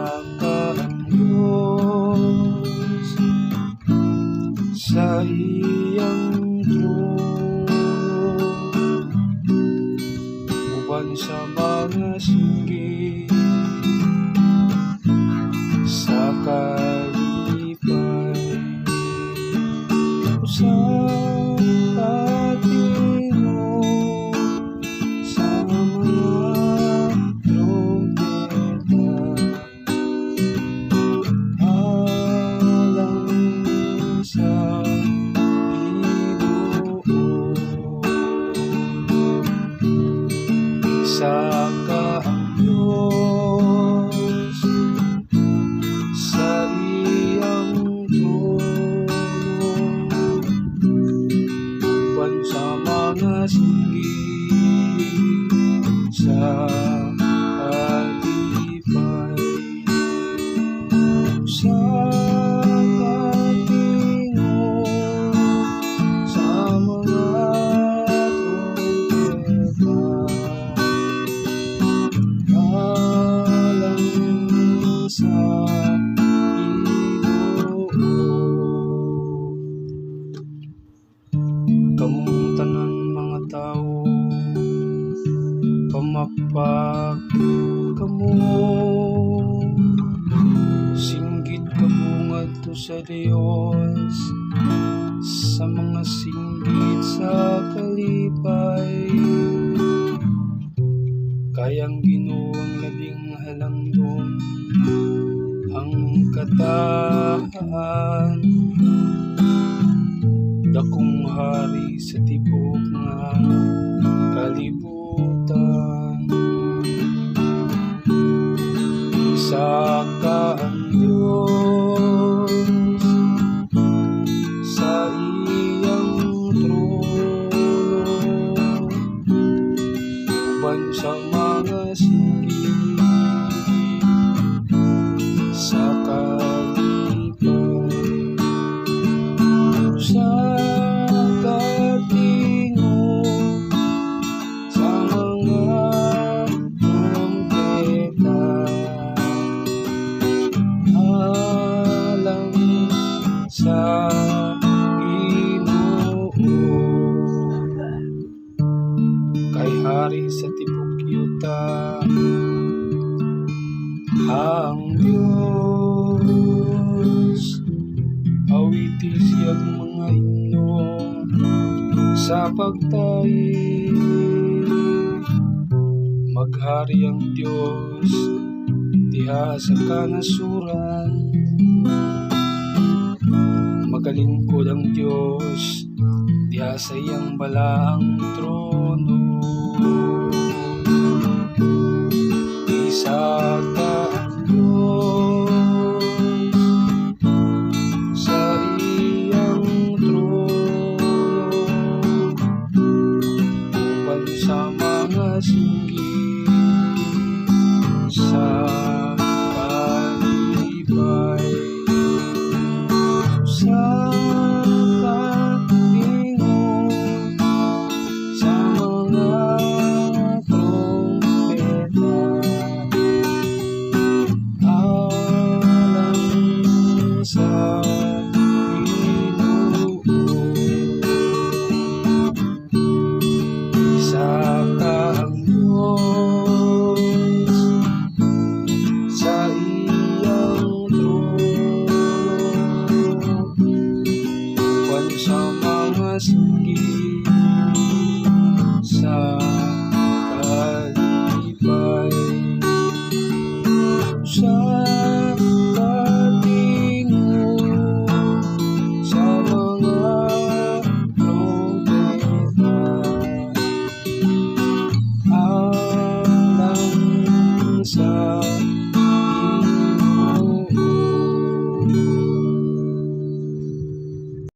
ang Diyos sa iyang trono, uban sa mga singgit sa kalipay. Sa patino sa mga trompeta, alam sa Saka ang Diyos sa iyang trono, uban sa mga singgit sa kalipay. Sa patino sa mga sa kamong tanan mga tao, pamapak kamo, singgit kamo ngadto sa Dios, sa mga singgit sa kalipay. Kayang Ginoo ang labing halangdon, ang kataan, dakong hari sa tibok nga kalibutan. Saka ang Diyos sa iyang trono, uban sa mga singgit sa kalipay. Sa patino sa mga trompeta, alam sa Ginoo. Kay hari sa tibok yuta ang Diyos, awiti siyang mga himno sa pagtayi. Maghari ang Diyos diha sa kanasuran, magalingkod ang Diyos diha sa iyang balaang trono.